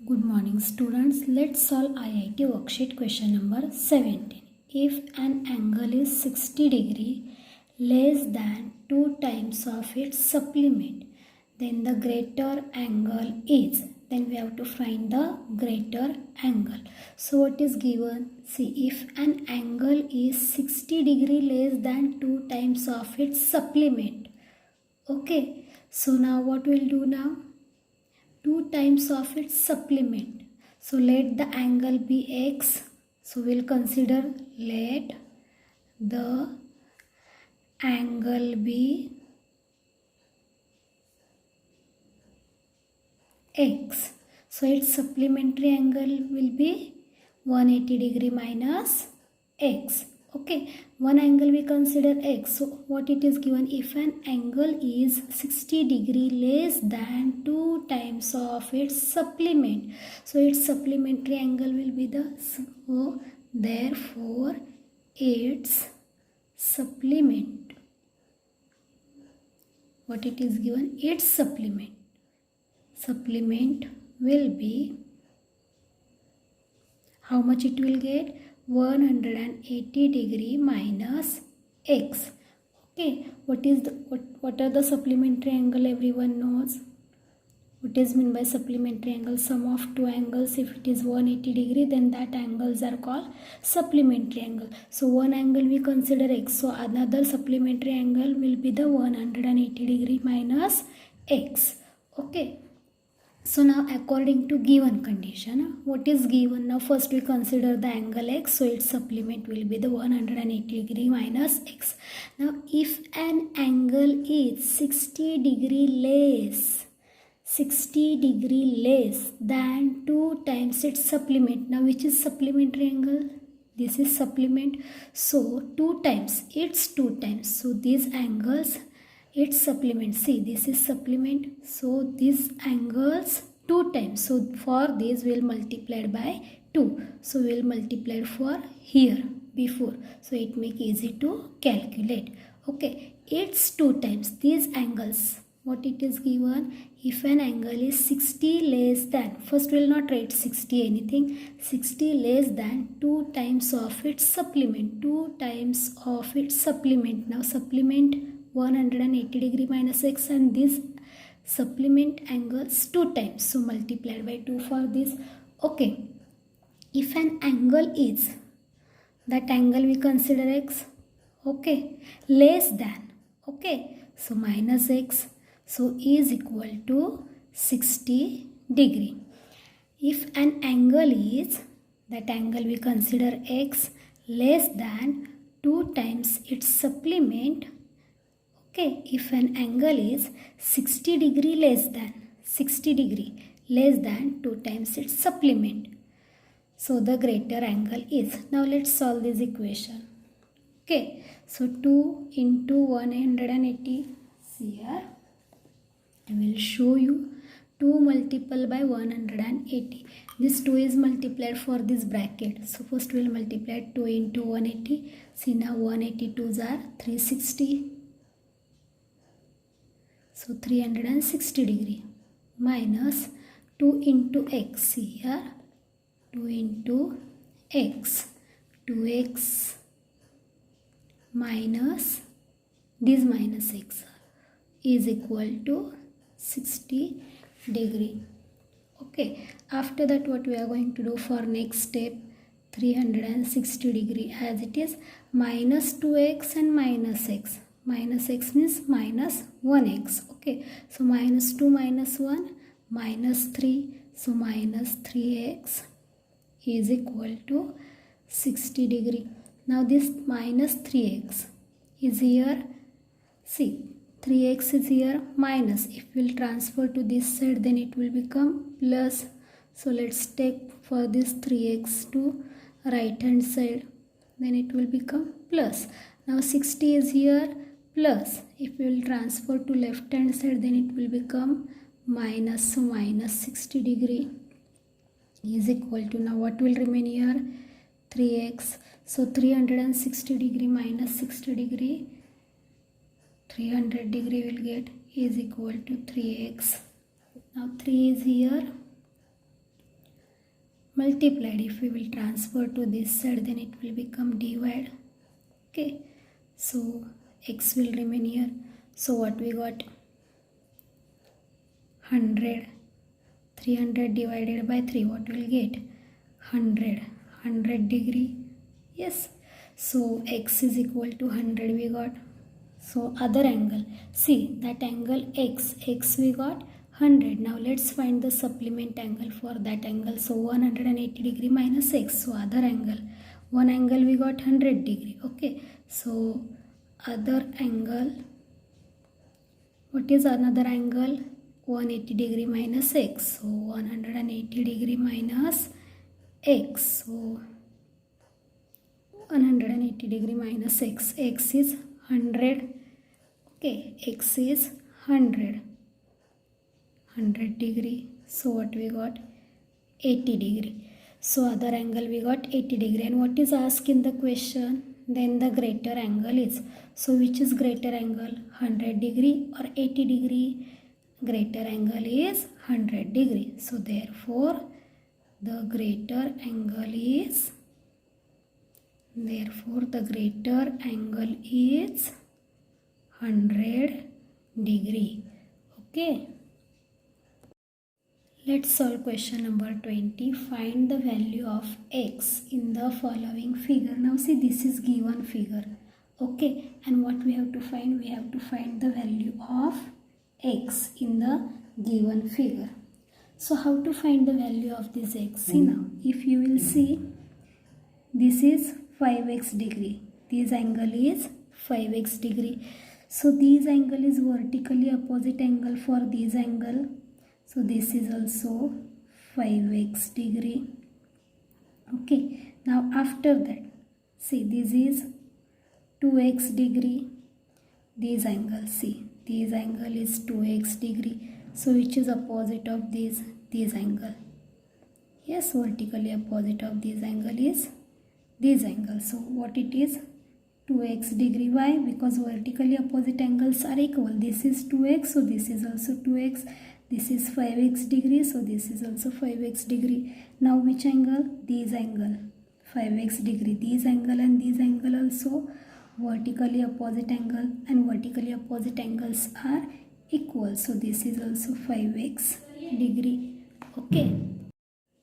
Good morning students. Let's solve IIT worksheet question number 17. If an angle is 60 degree less than 2 times of its supplement, then the greater angle is. Then we have to find the greater angle. So what is given? See, if an angle is 60 degree less than 2 times of its supplement. Okay. So now what we'll do now? 2 times of its supplement. So let the angle be x. So we'll consider let the angle be x. So its supplementary angle will be 180 degree minus x. Okay, one angle we consider x. So what it is given? If an angle is 60 degree less than 2 times of its supplement, so its supplementary angle will be the, so therefore its supplement, what it is given? Its supplement will be, how much it will get? 180 degree minus x. Okay, what are the supplementary angle? Everyone knows. What is meant by supplementary angle? Sum of two angles. If it is 180 degree, then that angles are called supplementary angle. So one angle we consider x. So another supplementary angle will be the 180 degree minus x. Okay. So now according to given condition, what is given? Now first we consider the angle x. So its supplement will be the 180 degree minus x. Now if an angle is 60 degree less than 2 times its supplement. Now which is supplementary angle? This is supplement. So 2 times, it's 2 times. So these angles, its supplement. See, this is supplement. So these angles 2 times. So for this we will multiply by 2. So we will multiply for here before. So it make easy to calculate. Okay, it's 2 times these angles. What it is given? If an angle is 60 less than, first we will not write 60 anything, 60 less than 2 times of its supplement. 2 times of its supplement. Now supplement 180 degree minus x, and this supplement angles 2 times. So multiplied by 2 for this. Okay. If an angle is, that angle we consider x. Okay. Less than. Okay. So minus x. So is equal to 60 degree. If an angle is, that angle we consider x, less than 2 times its supplement. Okay, if an angle is 60 degree less than 2 times its supplement, so the greater angle is. Now let's solve this equation. Okay, so 2 into 180, here I will show you 2 multiplied by 180. This 2 is multiplied for this bracket. So first we will multiply 2 into 180. See, now 182s are 360. So 360 degree minus 2 into x here, 2 into x, 2x minus this minus x is equal to 60 degree. Okay, after that what we are going to do for next step? 360 degree as it is, minus 2x and minus x. Minus x means minus 1x. Okay, so minus 2 minus 1 minus 3. So minus 3x is equal to 60 degree. Now this minus 3x is here. See, 3x is here minus. If we will transfer to this side, then it will become plus. So let's take for this 3x to right hand side. Then it will become plus. Now 60 is here plus. If we will transfer to left hand side, then it will become minus. So minus 60 degree is equal to, now what will remain here? 3x. So 360 degree minus 60 degree, 300 degree will get is equal to 3x. Now 3 is here multiplied. If we will transfer to this side, then it will become divide. Okay, so x will remain here. So what we got? 100. 300 divided by 3, what will get? 100 degree. Yes, so x is equal to 100 we got. So other angle, see that angle x we got 100. Now let's find the supplement angle for that angle. So 180 degree minus x. So other angle, one angle we got 100 degree. Okay, so other angle, what is another angle? 180 degree minus x. So 180 degree minus x. So 180 degree minus x. X is 100. Okay, x is 100 degree. So what we got? 80 degree. So other angle we got 80 degree. And what is asked in the question? Then the greater angle is. So which is greater angle? 100 degree or 80 degree? Greater angle is 100 degree. So therefore the greater angle is 100 degree. Okay. Let's solve question number 20. Find the value of x in the following figure. Now see, this is given figure. Okay, and what we have to find? We have to find the value of x in the given figure. So how to find the value of this x? See now, if you will see, this is 5x degree. This angle is 5x degree. So this angle is vertically opposite angle for this angle. So this is also 5x degree. Okay, now after that, see, this is 2x degree. This angle, see, this angle is 2x degree. So which is opposite of this angle? Yes, vertically opposite of this angle is this angle. So what it is? 2x degree. Why? Because vertically opposite angles are equal. This is 2x, so this is also 2x. This is 5x degree, so this is also 5x degree. Now which angle? This angle, 5x degree. This angle and this angle also vertically opposite angle, and vertically opposite angles are equal. So this is also 5x degree. Okay.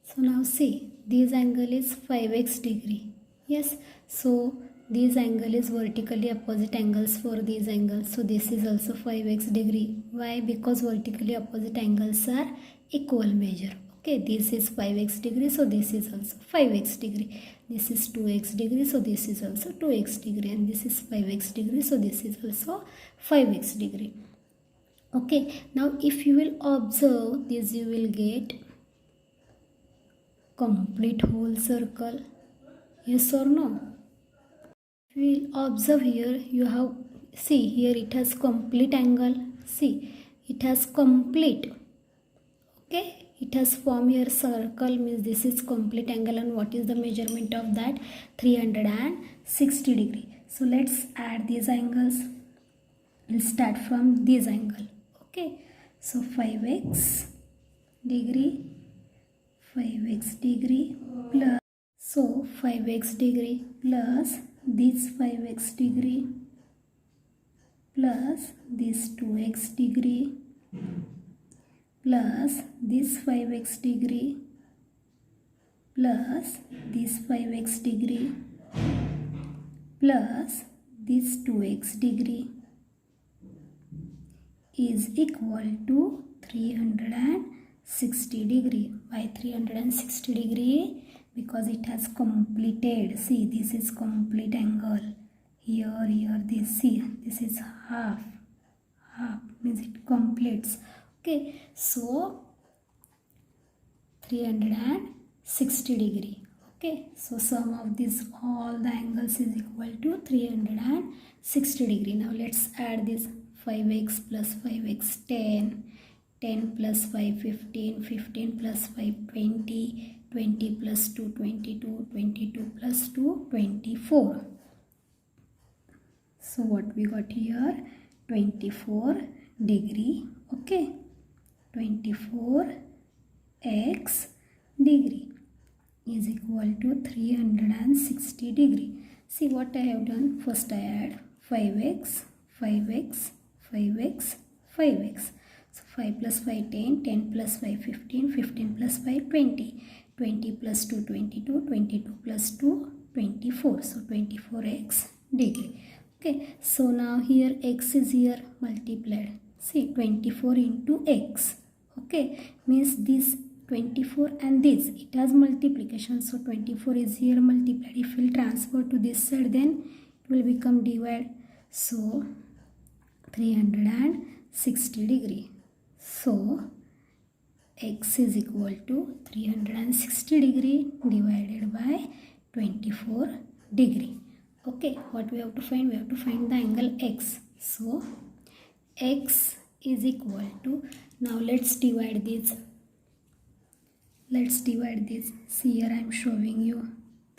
So now see, this angle is 5x degree. Yes, so this angle is vertically opposite angles for these angles. So this is also 5x degree. Why? Because vertically opposite angles are equal measure. Okay, this is 5x degree, so this is also 5x degree. This is 2x degree, so this is also 2x degree. And this is 5x degree, so this is also 5x degree. Okay, now if you will observe this, you will get complete whole circle. Yes or no? If you will observe here, you have, see here it has complete angle. See, it has complete. Okay, it has formed here circle, means this is complete angle. And what is the measurement of that? 360 degree. So let's add these angles. We'll start from this angle. Okay, so 5x degree, 5x degree plus, so 5x degree plus this 5x degree plus this 2x degree plus this 5x degree plus this 5x degree plus this 2x degree is equal to 360 degree. Why 360 degree? Because it has completed. See, this is complete angle. Here, this, see, this is half means it completes. Okay, so 360 degree. Okay, so sum of this all the angles is equal to 360 degree. Now let's add this 5x plus 5x 10, 10 plus 5 15, 15 plus 5 20, 20 plus 2 22, 22 plus 2 24. So what we got here? 24 degree. Okay, 24 x degree. is equal to 360 degree. See what I have done. First I add 5x, 5x, 5x, 5x. So 5 plus 5 10, 10 plus 5 15, 15 plus 5 20, 20 plus 2 22, 22 plus 2 24. So 24x degree. Okay, so now here x is here multiplied. See 24 into x. Okay, means this 24 and this, it has multiplication, so 24 is here multiplied. If we will transfer to this side, then it will become divide. So 360 degree. So x is equal to 360 degree divided by 24 degree. Okay, what we have to find? We have to find the angle x. So x is equal to, now let's divide this. Let's divide this. See here I am showing you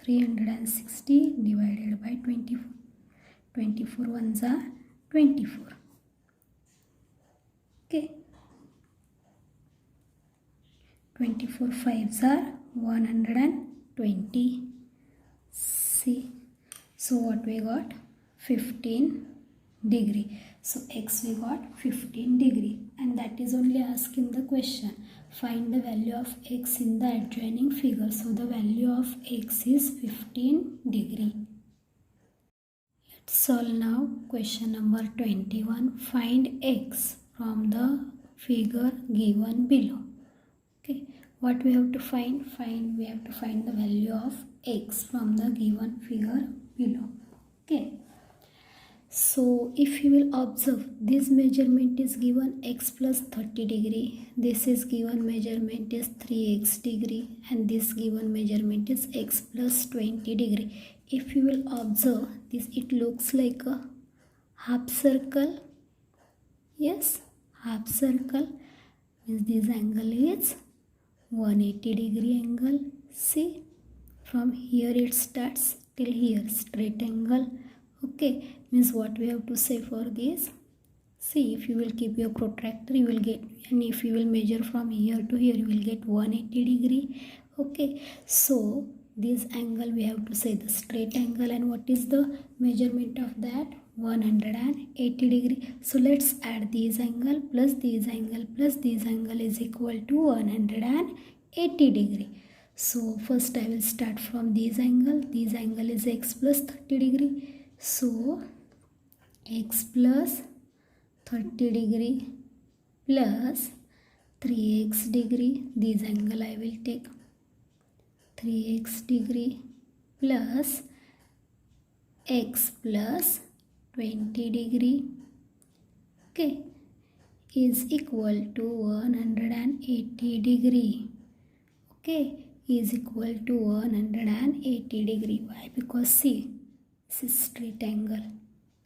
360 divided by 24. 24 ones are 24. Okay. 24 fives are 120. See. So what we got? 15 degree. So x we got 15 degree, and that is only asked in the question. Find the value of x in the adjoining figure. So the value of x is 15 degree. Let's solve now question number 21. Find x from the figure given below. Okay, what we have to find? We have to find the value of x from the given figure below. Okay. So if you will observe, this measurement is given x plus 30 degree. This is given measurement is 3x degree, and this given measurement is x plus 20 degree. If you will observe this, it looks like a half circle. Yes, half circle means this angle is 180 degree angle. See, from here it starts till here, straight angle. Okay, means what we have to say for this? See, if you will keep your protractor, you will get, and if you will measure from here to here, you will get 180 degree. Okay, so this angle we have to say the straight angle, and what is the measurement of that? 180 degree. So let's add this angle plus this angle plus this angle is equal to 180 degree. So first I will start from this angle. This angle is x plus 30 degree. So x plus 30 degree plus 3x degree. This angle I will take 3x degree plus x plus 20 degree. Okay, is equal to 180 degree. Okay, is equal to 180 degree. Why? Because see, this is straight angle.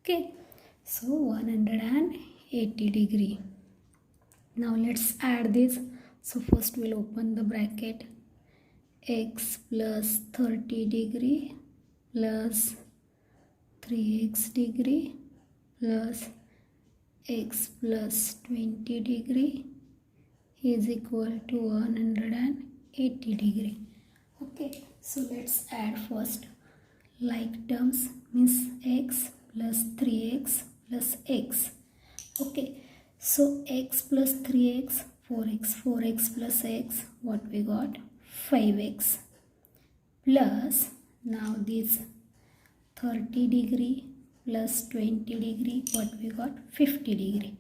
Okay, so 180 degree. Now let's add this. So first we'll open the bracket. X plus 30 degree plus 3x degree plus x plus 20 degree is equal to 180 degree. Okay, so let's add first. Like terms means x plus 3x plus x. Okay, so x plus 3x, 4x plus x, what we got? 5x plus, now this 30 degree plus 20 degree, what we got? 50 degree.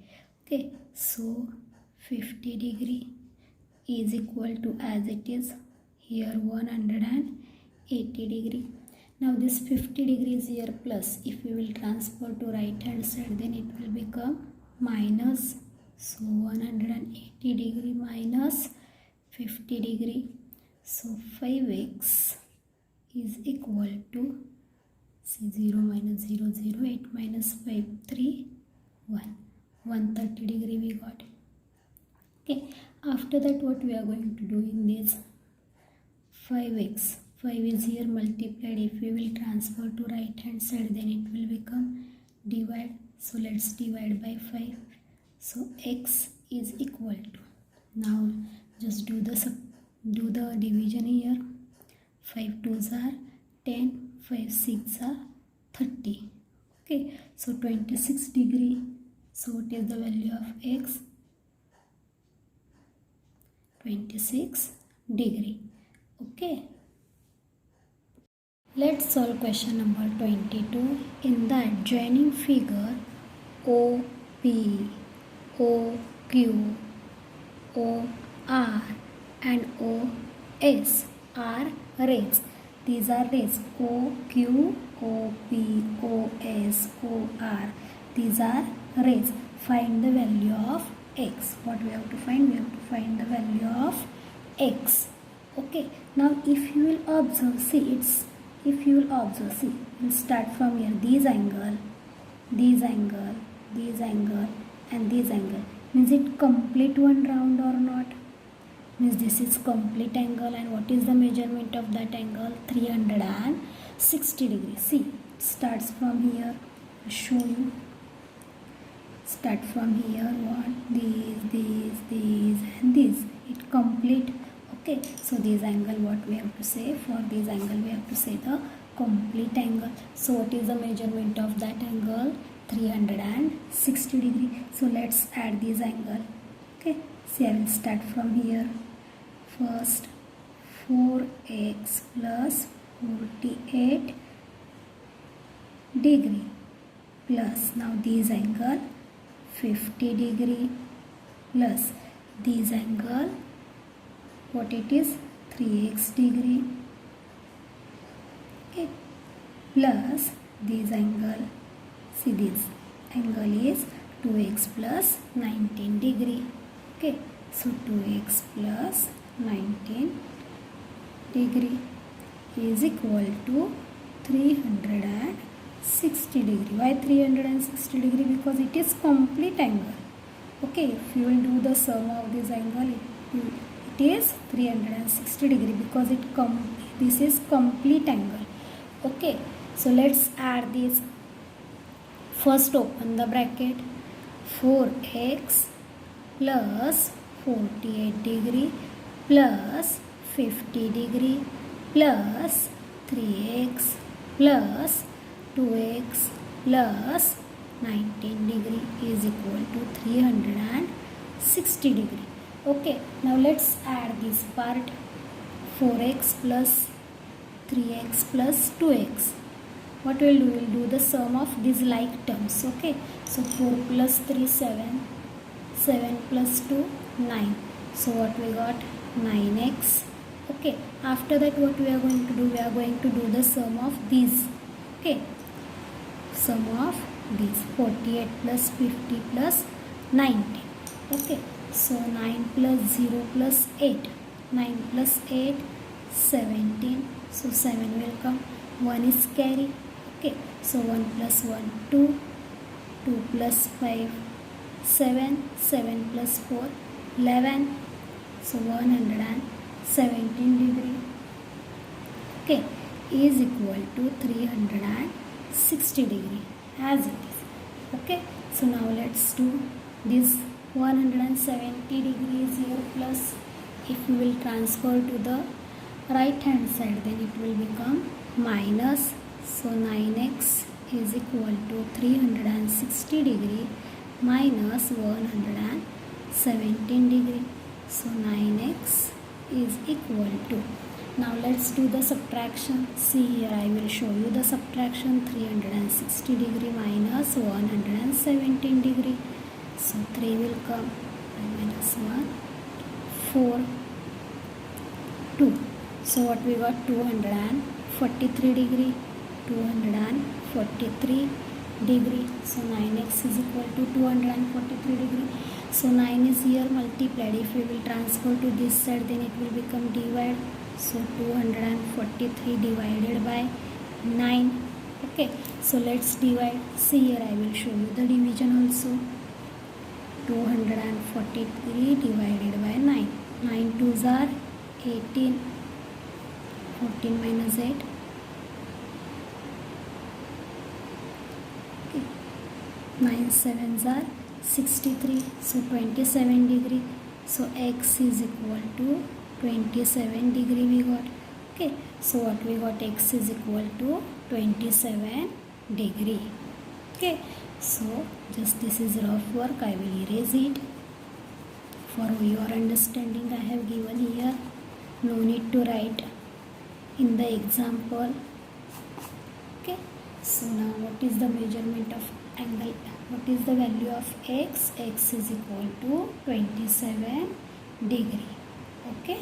Okay, so 50 degree is equal to, as it is here, 180 degree. Now this 50 degrees here plus, if we will transfer to right hand side, then it will become minus. So 180 degree minus 50 degree. So 5x is equal to, see, 0 minus 0, 0, 8 minus 5, 3, 1. 130 degree we got. Okay, after that what we are going to do in this? 5x. 5 is here multiplied. If we will transfer to right hand side, then it will become divide. So let's divide by 5. So x is equal to, now just do the division here. 5 2s are 10, 5 6 are 30. Okay, so 26 degree. So what is the value of x? 26 degree. Okay, let's solve question number 22. In the adjoining figure, OP, OQ, OR and OS are raised. These are raised. OQ, OP, OS, OR. These are raised. Find the value of x. What we have to find? We have to find the value of x. Okay. Now if you will observe, see, we'll start from here. These angle, and this angle. Means it complete one round or not? Means this is complete angle, and what is the measurement of that angle? 360 degrees. See, it starts from here. I'll show you. Start from here. What? These and these. It complete. Okay. So this angle, what we have to say? For this angle we have to say the complete angle. So what is the measurement of that angle? 360 degree. So let's add this angle. Okay. See, I will start from here. First 4x plus 48 degree plus now this angle 50 degree plus this angle, what it is? 3x degree. Okay, plus this angle, see, this angle is 2x plus 19 degree. Okay, so 2x plus 19 degree is equal to 360 degree. Why 360 degree? Because it is complete angle. Okay, if you will do the sum of this angle, it is 360 degree because this is complete angle. Okay, so let's add this. First open the bracket. 4x plus 48 degree plus 50 degree plus 3x plus 2x plus 19 degree is equal to 360 degree. Okay, now let's add this part. 4x plus 3x plus 2x. What we'll do? We'll do the sum of these like terms. Okay, so 4 plus 3 7, 7 plus 2 9. So what we got? 9x. Okay, after that what we are going to do? We are going to do the sum of these. Okay, sum of these 48 plus 50 plus 19. Okay, so 9 plus 0 plus 8. 9 plus 8 17. So 7 will come. 1 is carry. Okay, so 1 plus 1 2. 2 plus 5 7. 7 plus 4 11. So 117 degree. Okay, is equal to 360 degree as it is. Okay, so now let's do this 170 degrees here plus, if we will transfer to the right hand side, then it will become minus. So 9x is equal to 360 degree minus 117 degree. So 9x is equal to, now let's do the subtraction. See here, I will show you the subtraction. 360 degree minus 117 degree. So 3 will come, minus 1, 4, 2. So what we got? 243 degree. 243 degree. So 9x is equal to 243 degree. So 9 is here multiplied. If we will transfer to this side, then it will become divide. So 243 divided by 9. Okay, so let's divide. See here, I will show you the division also. 243 divided by 9. 9 2s are 18. 14 minus 8. Okay. 9 7s are 63. So 27 degree. So x is equal to 27 degree we got. Okay, so what we got, x is equal to 27 degree. Okay, so just this is rough work, I will erase it. For your understanding I have given here, no need to write in the example. Okay, so now what is the measurement of angle? What is the value of x? X is equal to 27 degree. Okay.